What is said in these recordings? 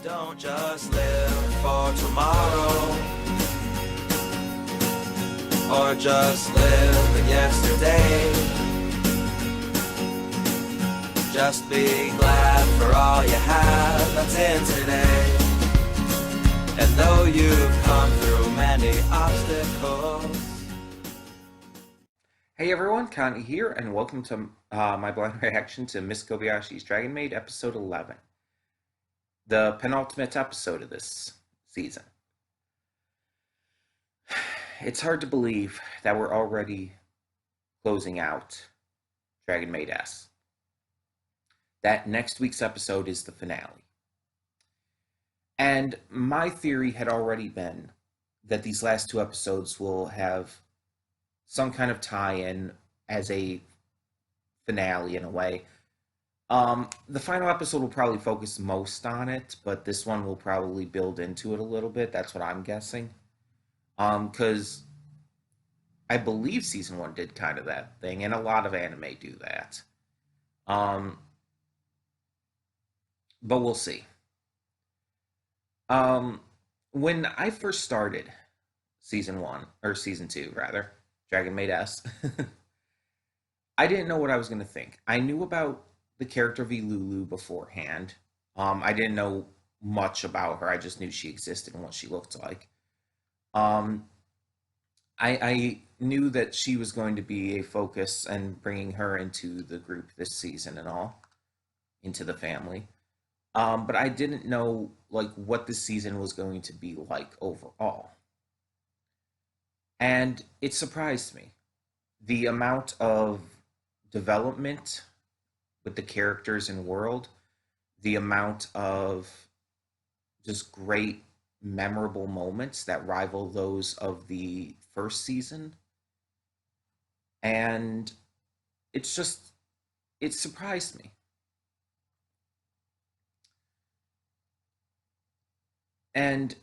Don't just live for tomorrow, or just live in yesterday. Just be glad for all you have that's in today. And though you've come through many obstacles. Hey everyone, Connie here, and welcome to my blind reaction to Miss Kobayashi's Dragon Maid episode 11, the penultimate episode of this season. It's hard to believe that we're already closing out Dragon Maid S. That next week's episode is the finale. And my theory had already been that these last two episodes will have some kind of tie-in as a finale in a way. The final episode will probably focus most on it, but this one will probably build into it a little bit. That's what I'm guessing. Because I believe season 1 did kind of that thing, and a lot of anime do that. But we'll see. When I first started season 1, or season 2 rather, Dragon Maid S, I didn't know what I was going to think. I knew about the character of Lulu beforehand. I didn't know much about her. I just knew she existed and what she looked like. I knew that she was going to be a focus and bringing her into the group this season and all, into the family. But I didn't know like what the season was going to be like overall. And it surprised me. The amount of development with the characters and world, the amount of just great memorable moments that rival those of the first season. And it surprised me. And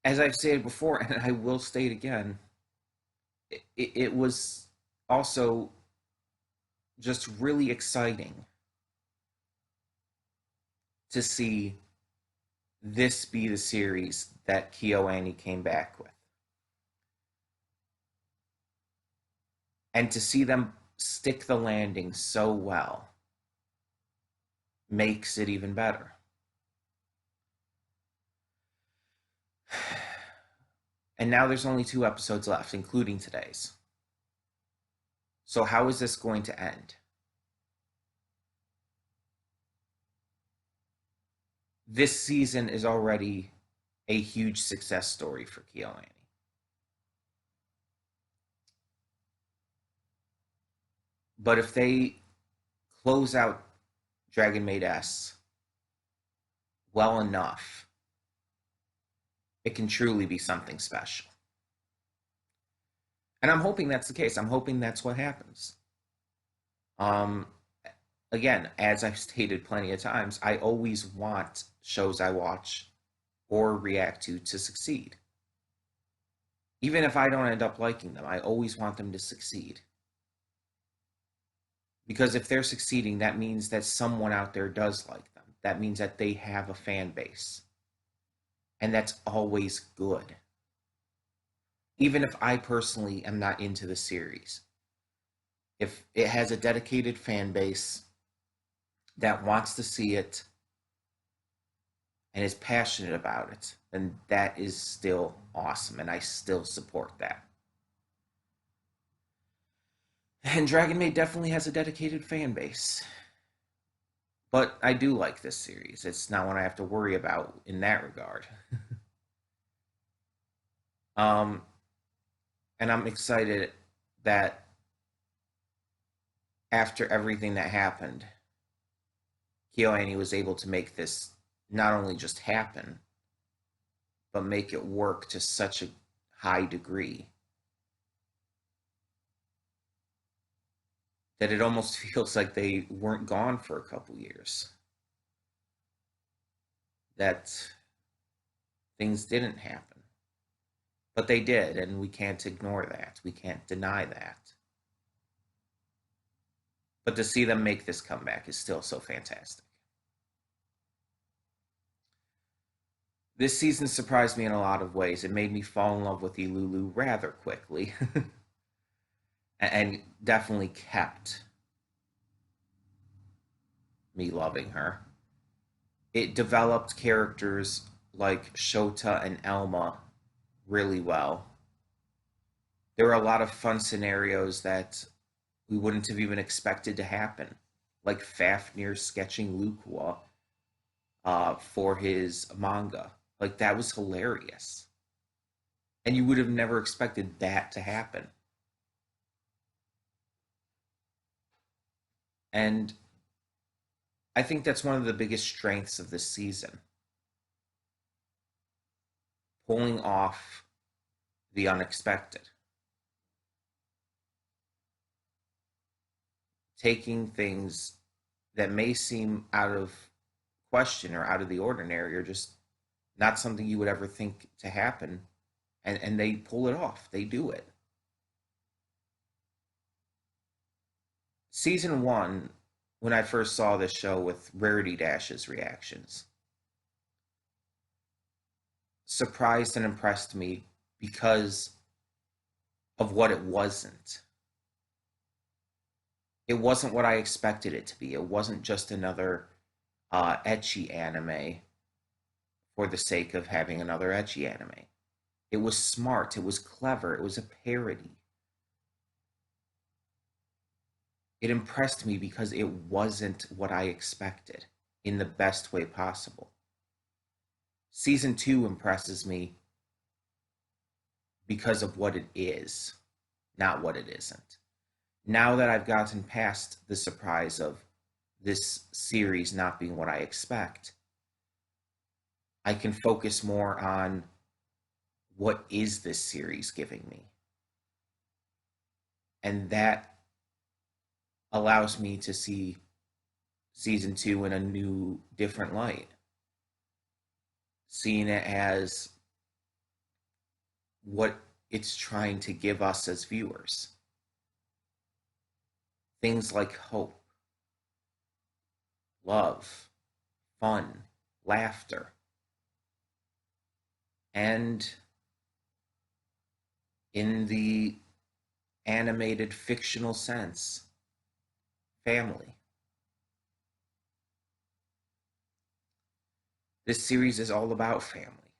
as I've said before, and I will state again, it was also just really exciting to see this be the series that KyoAni came back with. And to see them stick the landing so well makes it even better. And now there's only 2 episodes left, including today's. So how is this going to end? This season is already a huge success story for KyoAni. But if they close out Dragon Maid S well enough, it can truly be something special. And I'm hoping that's the case. I'm hoping that's what happens. Again, as I've stated plenty of times, I always want shows I watch or react to succeed. Even if I don't end up liking them, I always want them to succeed. Because if they're succeeding, that means that someone out there does like them. That means that they have a fan base. And that's always good. Even if I personally am not into the series. If it has a dedicated fan base that wants to see it and is passionate about it, then that is still awesome, and I still support that. And Dragon Maid definitely has a dedicated fan base. But I do like this series. It's not one I have to worry about in that regard. And I'm excited that after everything that happened, KyoAni was able to make this not only just happen, but make it work to such a high degree that it almost feels like they weren't gone for a couple years. That things didn't happen. But they did, and we can't ignore that. We can't deny that. But to see them make this comeback is still so fantastic. This season surprised me in a lot of ways. It made me fall in love with Ilulu rather quickly, and definitely kept me loving her. It developed characters like Shota and Elma really well. There were a lot of fun scenarios that we wouldn't have even expected to happen, like Fafnir sketching Lukwa for his manga. Like, that was hilarious. And you would have never expected that to happen. And I think that's one of the biggest strengths of this season. Pulling off the unexpected. Taking things that may seem out of question or out of the ordinary or just not something you would ever think to happen, and they pull it off. They do it. Season one, when I first saw this show with Rarity Dash's reactions, surprised and impressed me because of what it wasn't. It wasn't what I expected it to be. It wasn't just another ecchi anime for the sake of having another ecchi anime. It was smart. It was clever. It was a parody. It impressed me because it wasn't what I expected in the best way possible. Season two impresses me because of what it is, not what it isn't. Now that I've gotten past the surprise of this series not being what I expect, I can focus more on what is this series giving me. And that allows me to see season two in a new, different light. Seeing it as what it's trying to give us as viewers. Things like hope, love, fun, laughter, and in the animated fictional sense, family. This series is all about family.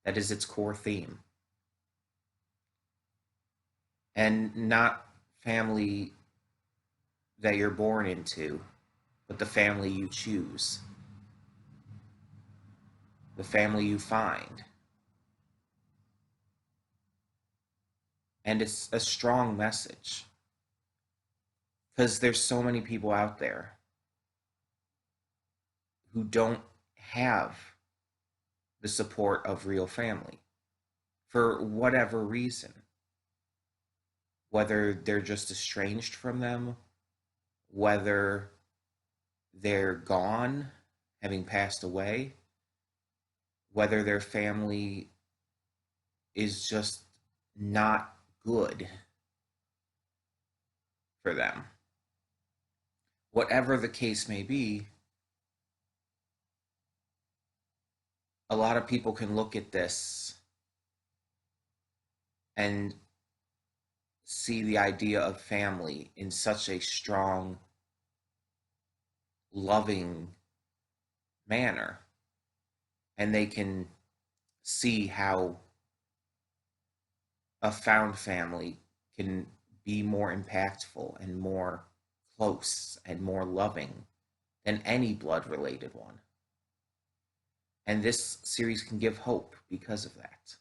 That is its core theme. And not family that you're born into, but the family you choose, the family you find. And it's a strong message because there's so many people out there who don't have the support of real family for whatever reason, whether they're just estranged from them, whether they're gone, having passed away, whether their family is just not good for them. Whatever the case may be, a lot of people can look at this and see the idea of family in such a strong, loving manner. And they can see how a found family can be more impactful and more close and more loving than any blood related one. And this series can give hope because of that.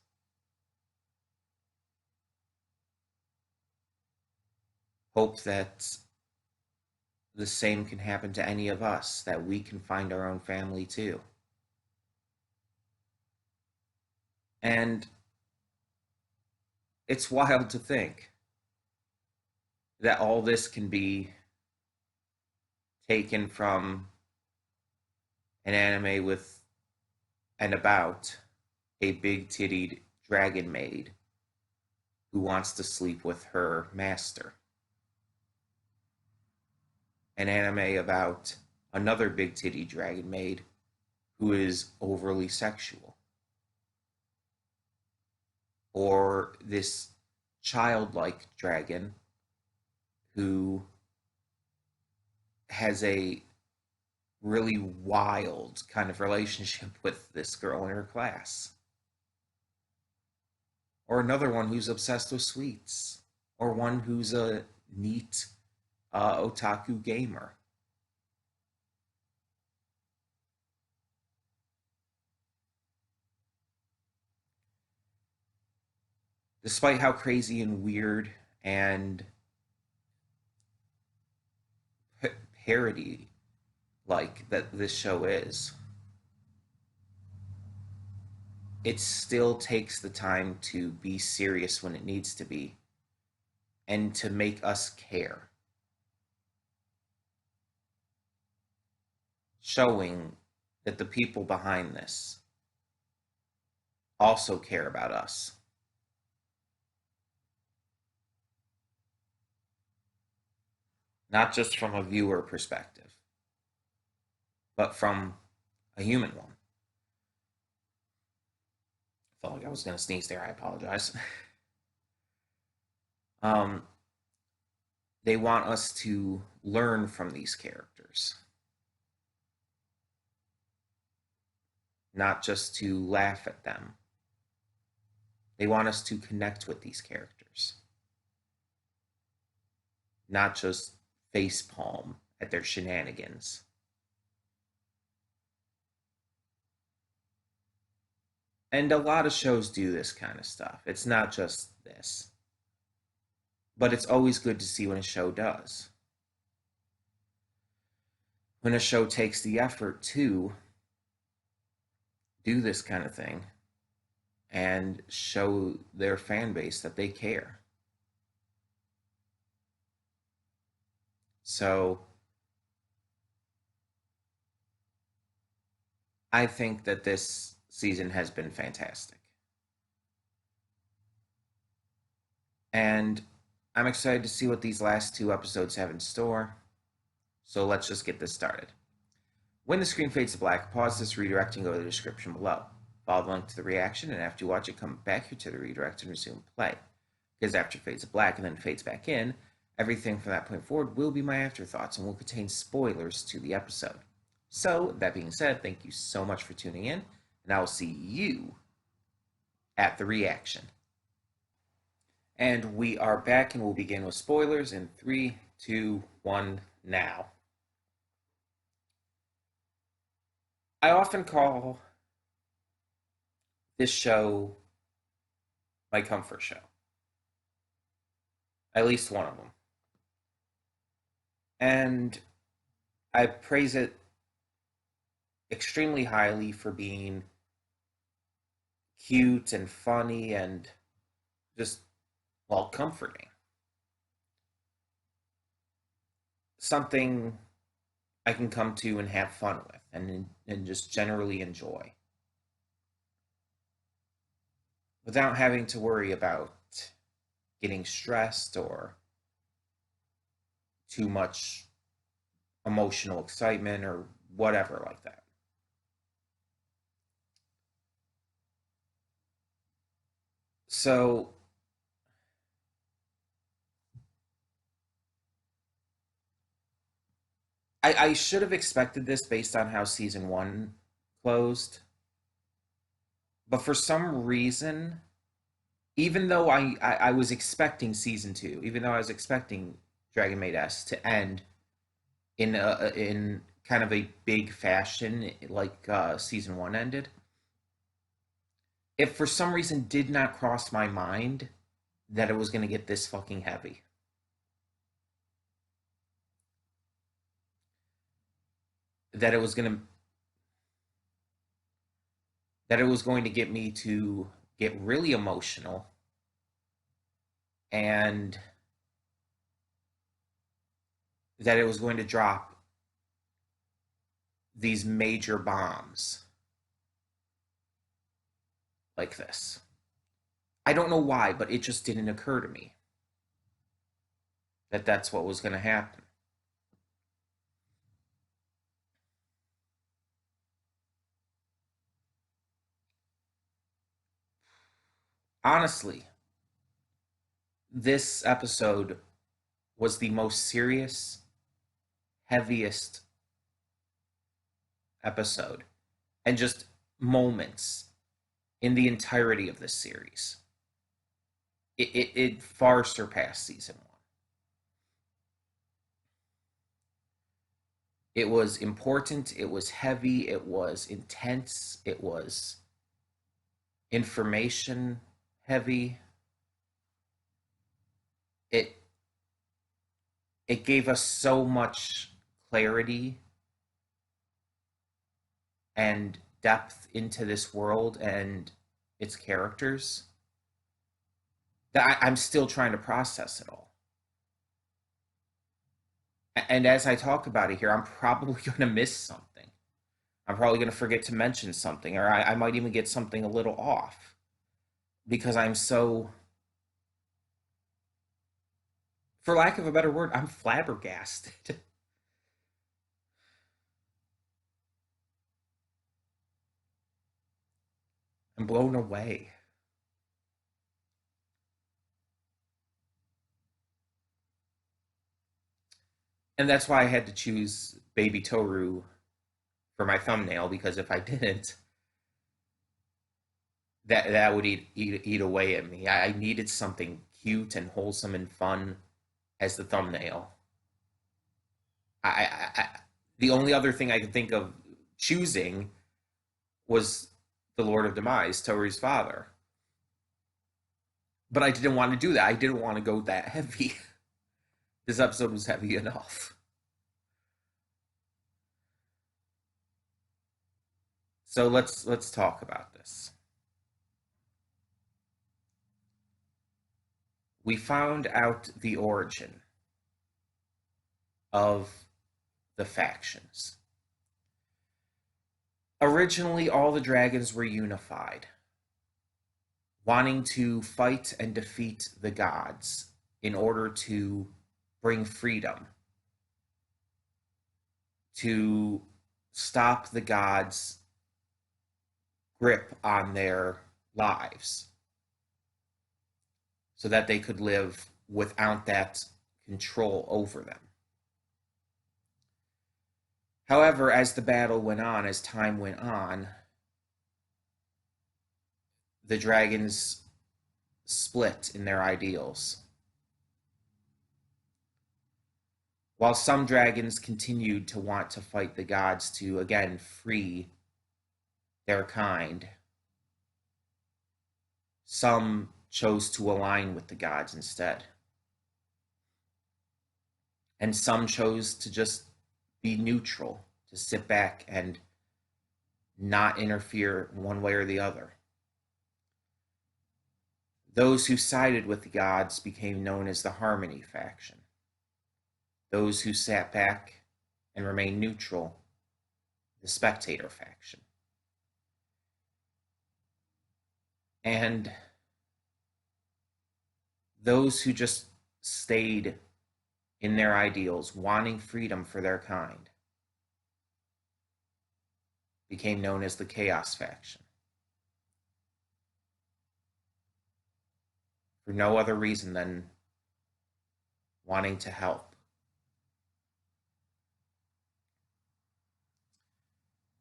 Hope that the same can happen to any of us, that we can find our own family too. And it's wild to think that all this can be taken from an anime with and about a big-tittied dragon maid who wants to sleep with her master. An anime about another big-tittied dragon maid who is overly sexual. or this childlike dragon who has a really wild kind of relationship with this girl in her class. Or another one who's obsessed with sweets. Or one who's a neat otaku gamer. Despite how crazy and weird and parody like that this show is, it still takes the time to be serious when it needs to be and to make us care. Showing that the people behind this also care about us. Not just from a viewer perspective, but from a human one. I felt like I was going to sneeze there. I apologize. um, they want us to learn from these characters, not just to laugh at them. They want us to connect with these characters, not just facepalm at their shenanigans. And a lot of shows do this kind of stuff. It's not just this. But it's always good to see when a show does. When a show takes the effort to do this kind of thing and show their fan base that they care. So I think that this season has been fantastic. And I'm excited to see what these last 2 episodes have in store. So let's just get this started. When the screen fades to black, pause this redirect and go to the description below. Follow the link to the reaction, and after you watch it, come back here to the redirect and resume play. Because after it fades to black and then fades back in, everything from that point forward will be my afterthoughts and will contain spoilers to the episode. So, that being said, thank you so much for tuning in, and I will see you at the reaction. And we are back, and we'll begin with spoilers in 3, 2, 1, now. I often call this show my comfort show. At least one of them. And I praise it extremely highly for being cute and funny and just, well, comforting. Something I can come to and have fun with and just generally enjoy. Without having to worry about getting stressed or too much emotional excitement or whatever like that. So I should have expected this based on how season 1 closed. But for some reason, even though I was expecting season 2, even though I was expecting Dragon Maid S to end in kind of a big fashion like season 1 ended, it for some reason did not cross my mind that it was going to get this fucking heavy. That it was going to get me to get really emotional and that it was going to drop these major bombs like this. I don't know why, but it just didn't occur to me that that's what was going to happen. Honestly, this episode was the most serious, heaviest episode, and just moments in the entirety of this series. It far surpassed season one. It was important, it was heavy, it was intense, it was information heavy. It it gave us so much clarity and depth into this world and its characters that I'm still trying to process it all. And as I talk about it here, I'm probably going to miss something. I'm probably going to forget to mention something, or I might even get something a little off because I'm so, for lack of a better word, I'm flabbergasted. I'm blown away. And that's why I had to choose Baby Tohru for my thumbnail, because if I didn't, that would eat away at me. I needed something cute and wholesome and fun as the thumbnail. I the only other thing I could think of choosing was the Lord of Demise, Toru's father. But I didn't want to do that. I didn't want to go that heavy. This episode was heavy enough. So let's talk about this. We found out the origin of the factions. Originally, all the dragons were unified, wanting to fight and defeat the gods in order to bring freedom, to stop the gods' grip on their lives, so that they could live without that control over them. However, as the battle went on, as time went on, the dragons split in their ideals. While some dragons continued to want to fight the gods to, again, free their kind, some chose to align with the gods instead. And some chose to just be neutral, to sit back and not interfere one way or the other. Those who sided with the gods became known as the Harmony faction. Those who sat back and remained neutral, the Spectator faction. And those who just stayed in their ideals, wanting freedom for their kind, became known as the Chaos faction. For no other reason than wanting to help.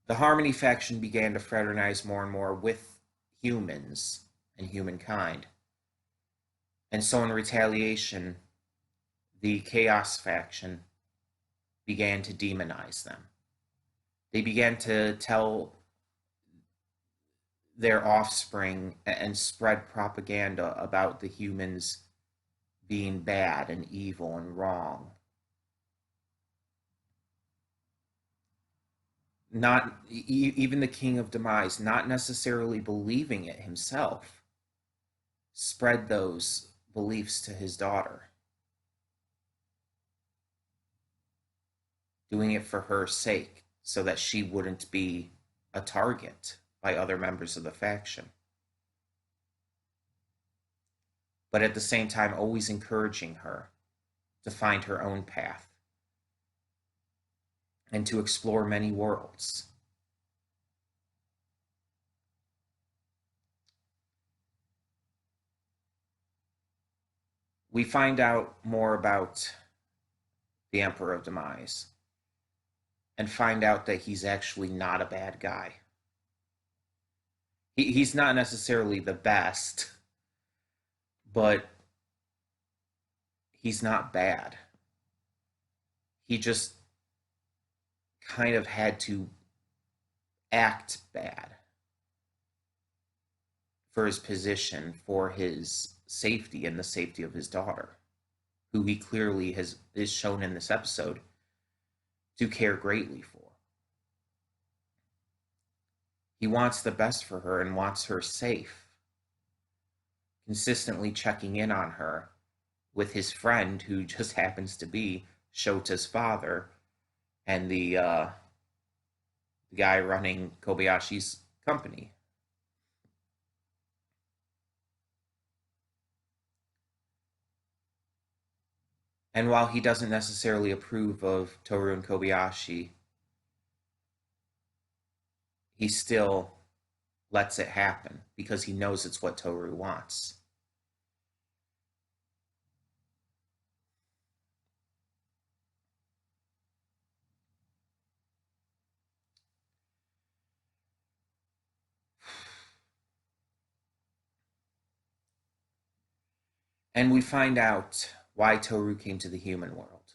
The Harmony faction began to fraternize more and more with humans and humankind. And so in retaliation, the Chaos faction began to demonize them. They began to tell their offspring and spread propaganda about the humans being bad and evil and wrong. Not even the King of Demise, not necessarily believing it himself, spread those beliefs to his daughter, doing it for her sake so that she wouldn't be a target by other members of the faction. But at the same time, always encouraging her to find her own path and to explore many worlds. We find out more about the Emperor of Demise and find out that he's actually not a bad guy. He's not necessarily the best, but he's not bad. He just kind of had to act bad for his position, for his safety and the safety of his daughter, who he clearly is shown in this episode to care greatly for. He wants the best for her and wants her safe, consistently checking in on her with his friend, who just happens to be Shota's father and the guy running Kobayashi's company. And while he doesn't necessarily approve of Tohru and Kobayashi, he still lets it happen because he knows it's what Tohru wants. And we find out why Tohru came to the human world.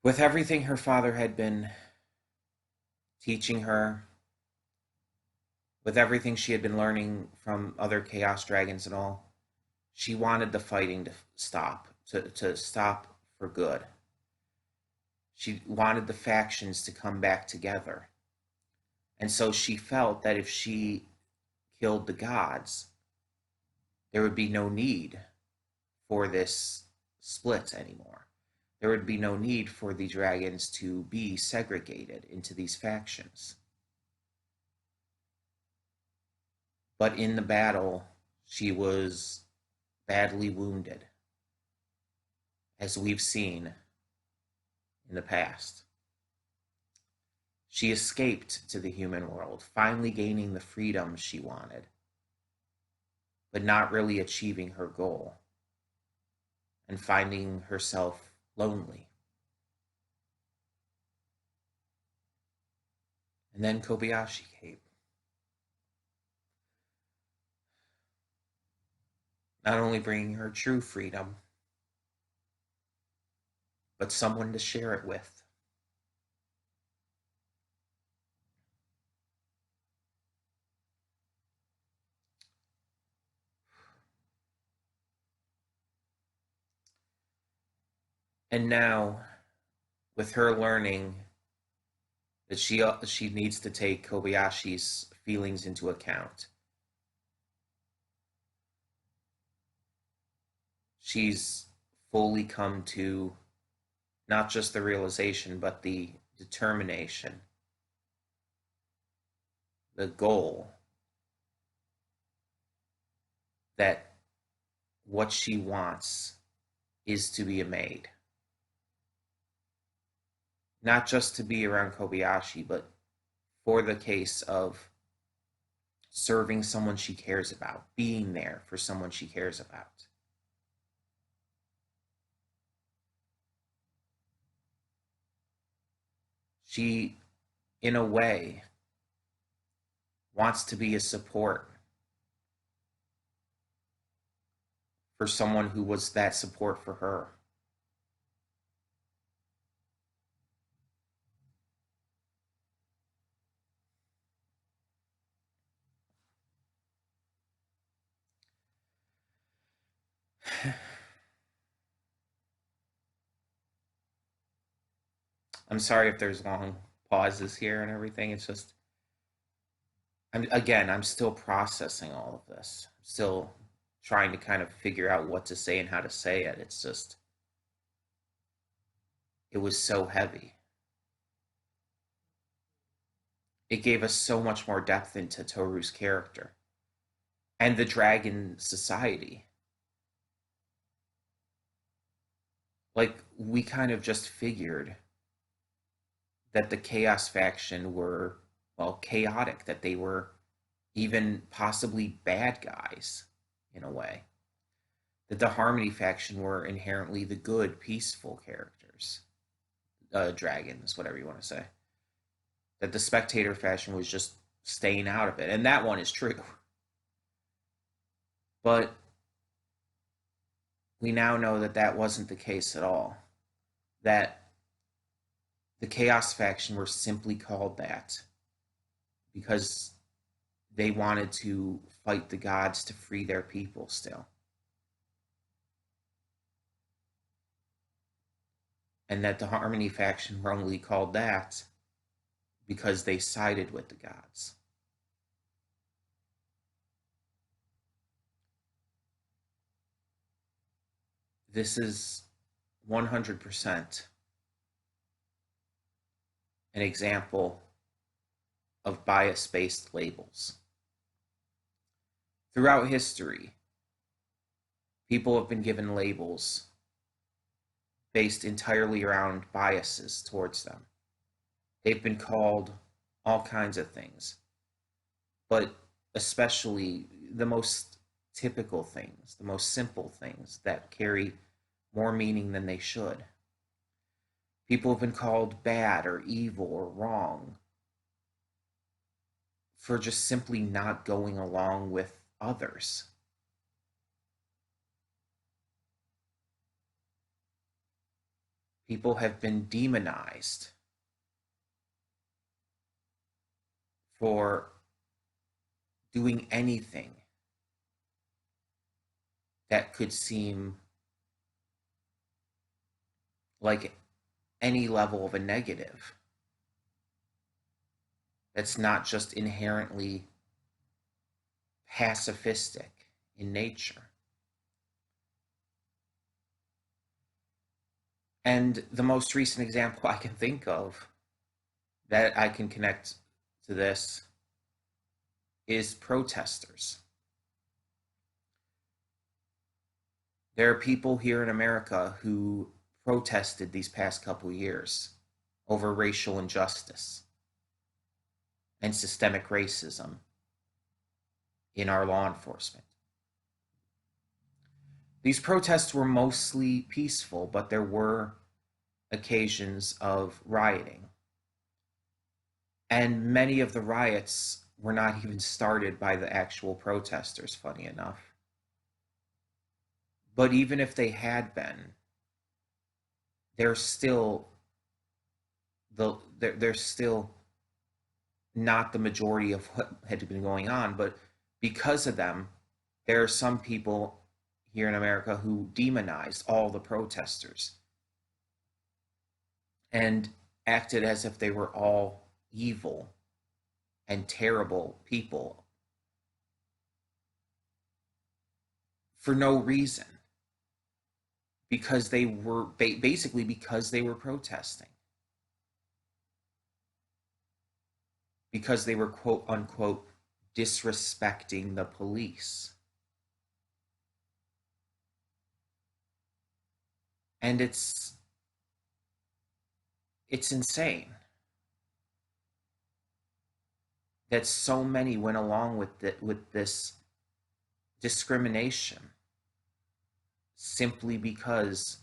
With everything her father had been teaching her, with everything she had been learning from other Chaos Dragons and all, she wanted the fighting to stop, to stop for good. She wanted the factions to come back together. And so she felt that if she killed the gods, there would be no need for this split anymore. There would be no need for the dragons to be segregated into these factions. But in the battle, she was badly wounded, as we've seen in the past. She escaped to the human world, finally gaining the freedom she wanted, but not really achieving her goal, and finding herself lonely. And then Kobayashi came. Not only bringing her true freedom, but someone to share it with. And now, with her learning that she needs to take Kobayashi's feelings into account, she's fully come to not just the realization, but the determination, the goal that what she wants is to be a maid. Not just to be around Kobayashi, but for the case of serving someone she cares about, being there for someone she cares about. She, in a way, wants to be a support for someone who was that support for her. I'm sorry if there's long pauses here and everything. It's just, I'm still processing all of this. I'm still trying to kind of figure out what to say and how to say it. It's just, it was so heavy. It gave us so much more depth into Tohru's character and the dragon society. Like, we kind of just figured that the Chaos faction were, well, chaotic, that they were even possibly bad guys in a way. That the Harmony faction were inherently the good, peaceful characters, dragons, whatever you want to say. That the Spectator faction was just staying out of it, and that one is true. But we now know that that wasn't the case at all. That the Chaos faction were simply called that because they wanted to fight the gods to free their people still. And that the Harmony faction were only called that because they sided with the gods. This is 100% an example of bias-based labels. Throughout history, people have been given labels based entirely around biases towards them. They've been called all kinds of things, but especially the most typical things, the most simple things that carry more meaning than they should. People have been called bad or evil or wrong for just simply not going along with others. People have been demonized for doing anything that could seem like any level of a negative. That's not just inherently pacifistic in nature. And the most recent example I can think of that I can connect to this is protesters. There are people here in America who protested these past couple years over racial injustice and systemic racism in our law enforcement. These protests were mostly peaceful, but there were occasions of rioting. And many of the riots were not even started by the actual protesters, funny enough. But even if they had been, they're still not the majority of what had been going on. But because of them, there are some people here in America who demonized all the protesters and acted as if they were all evil and terrible people for no reason, because they were basically because they were protesting, because they were quote unquote disrespecting the police. And it's insane that so many went along with this discrimination simply because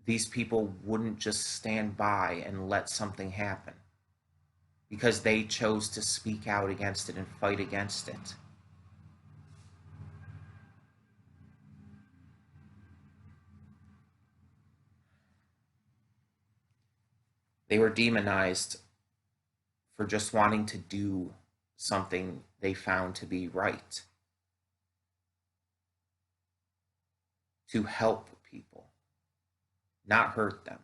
these people wouldn't just stand by and let something happen, because they chose to speak out against it and fight against it. They were demonized for just wanting to do something they found to be right, to help people, not hurt them.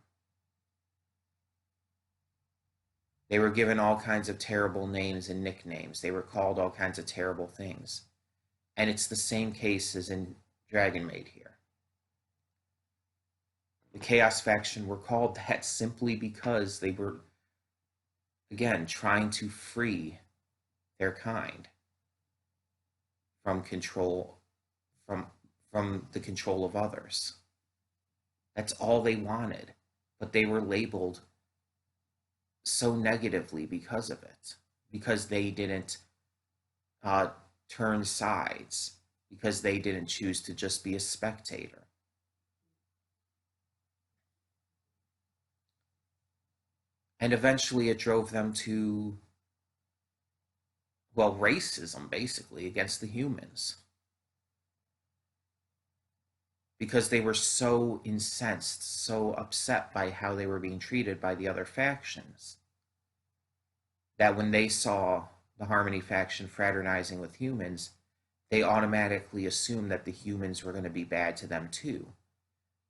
They were given all kinds of terrible names and nicknames. They were called all kinds of terrible things. And it's the same case as in Dragon Maid here. The Chaos faction were called that simply because they were, again, trying to free their kind from control, from the control of others. That's all they wanted, but they were labeled so negatively because of it, because they didn't uh, turn sides because they didn't choose to just be a spectator. And eventually it drove them to, well, racism, basically, against the humans. Because they were so incensed, so upset by how they were being treated by the other factions, that when they saw the Harmony faction fraternizing with humans, they automatically assumed that the humans were going to be bad to them too.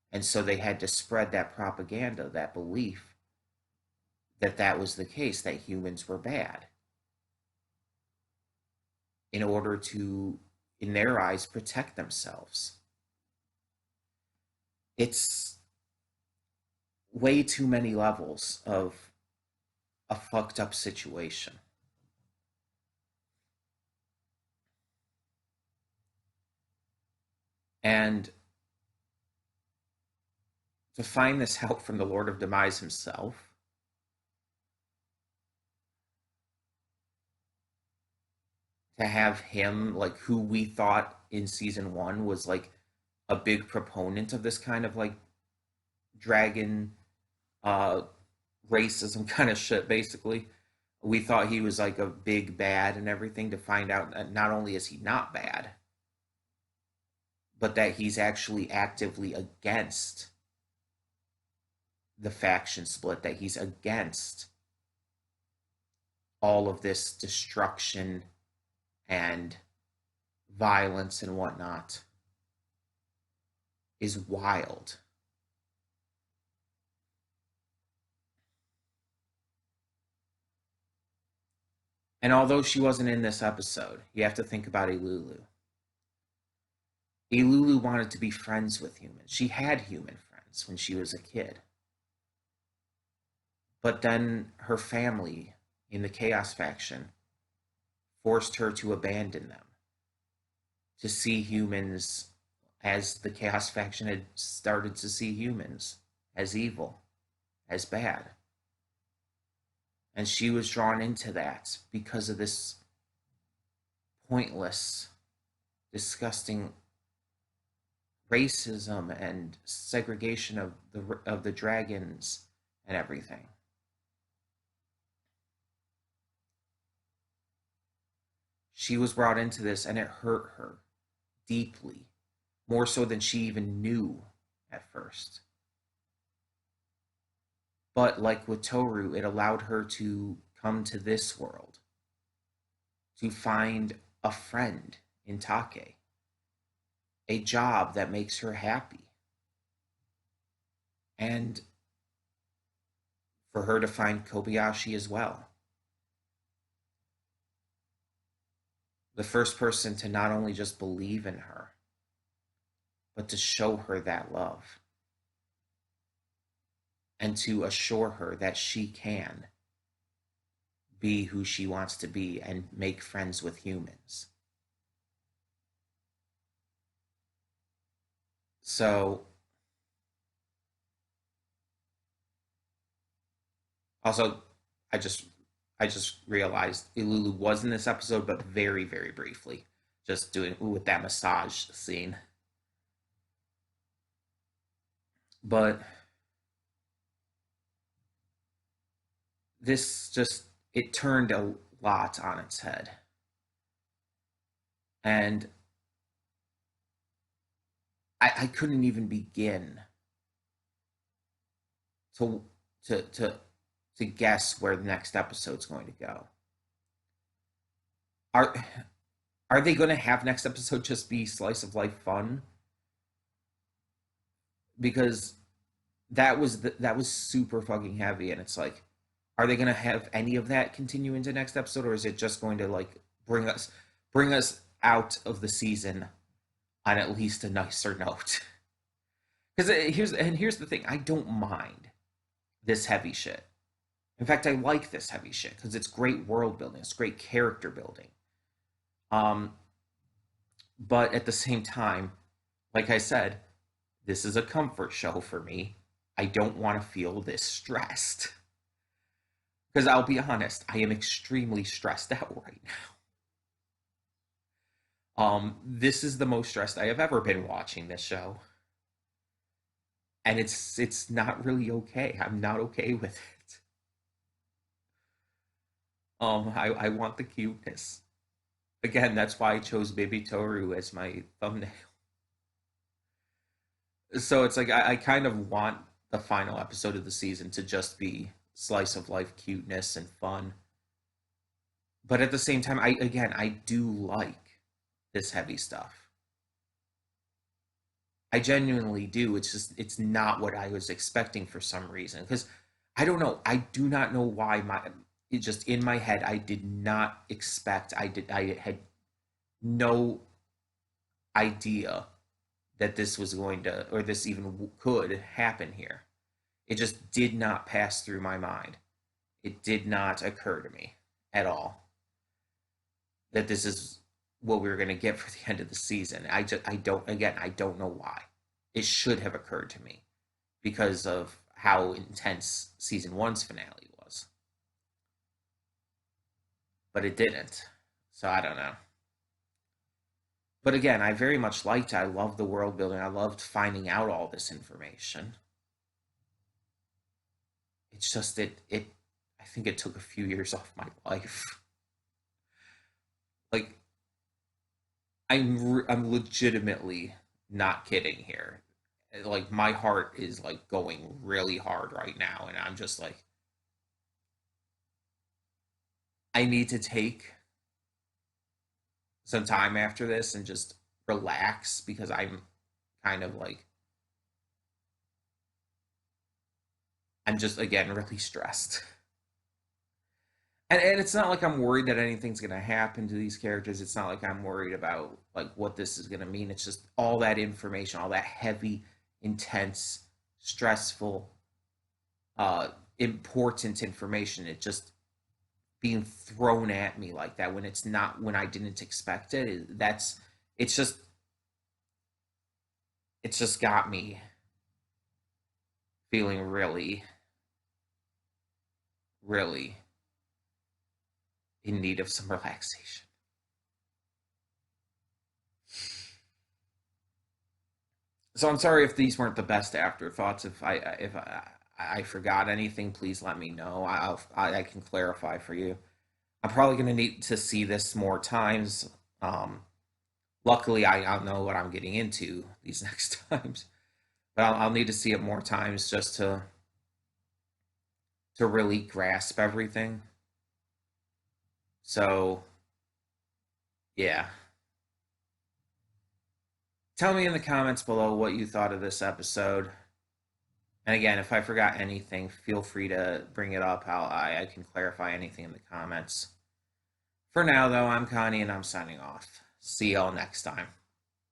And so they had to spread that propaganda, that belief that that was the case, that humans were bad, in order to, in their eyes, protect themselves. It's way too many levels of a fucked up situation. And to find this help from the Lord of Demise himself, to have him, like, who we thought in season one was like a big proponent of this kind of like dragon uh racism kind of shit, basically. We thought he was like a big bad and everything, to find out that not only is he not bad, but that he's actually actively against the faction split, that he's against all of this destruction and violence and whatnot, is wild. And although she wasn't in this episode, you have to think about Elulu. Elulu wanted to be friends with humans. She had human friends when she was a kid. But then her family in the Chaos faction forced her to abandon them, to see humans as the Chaos faction had started to see humans, as evil, as bad. And she was drawn into that because of this pointless, disgusting racism and segregation of the dragons and everything. She was brought into this, and it hurt her deeply, more so than she even knew at first. But like with Tohru, it allowed her to come to this world, to find a friend in Take, a job that makes her happy, and for her to find Kobayashi as well. The first person to not only just believe in her, but to show her that love, and to assure her that she can be who she wants to be and make friends with humans. So, also, I just realized Elulu was in this episode, but very, very briefly, just doing with that massage scene. But this just, it turned a lot on its head. And I couldn't even begin to guess where the next episode's going to go. Are they going to have next episode just be slice of life fun? Because that was super fucking heavy, and it's like, are they going to have any of that continue into next episode, or is it just going to like bring us out of the season on at least a nicer note? Because here's the thing, I don't mind this heavy shit. In fact, I like this heavy shit because it's great world building, it's great character building. But at the same time, like I said, this is a comfort show for me. I don't want to feel this stressed. Because I'll be honest, I am extremely stressed out right now. This is the most stressed I have ever been watching this show, and it's not really okay. I'm not okay with it. I want the cuteness. Again, that's why I chose Baby Tohru as my thumbnail. So it's like I kind of want the final episode of the season to just be slice of life cuteness and fun. But at the same time, I do like this heavy stuff. I genuinely do. It's just it's not what I was expecting for some reason. Because I don't know. I do not know why it just in my head I did not expect I had no idea that this was going to or this even could happen here. It just did not pass through my mind. It did not occur to me at all that this is what we were going to get for the end of the season. I don't again I don't know why. It should have occurred to me because of how intense season one's finale was, but it didn't. So I don't know. But again, I very much liked it. I loved the world building. I loved finding out all this information. It's just it I think it took a few years off my life. Like I'm legitimately not kidding here. Like my heart is like going really hard right now, and I'm just like I need to take some time after this and just relax because I'm kind of like I'm just again really stressed. And it's not like I'm worried that anything's going to happen to these characters. It's not like I'm worried about like what this is going to mean. It's just all that information, all that heavy, intense, stressful, important information. It just being thrown at me like that when it's not when I didn't expect it. That's it's just it's just got me feeling really, really in need of some relaxation. So I'm sorry if these weren't the best afterthoughts. If I forgot anything, please let me know. I can clarify for you. I'm probably going to need to see this more times. Luckily, I'll know what I'm getting into these next times, but I'll need to see it more times just to really grasp everything. So yeah, tell me in the comments below what you thought of this episode. And again, if I forgot anything, feel free to bring it up. I can clarify anything in the comments. For now, though, I'm Connie and I'm signing off. See y'all next time.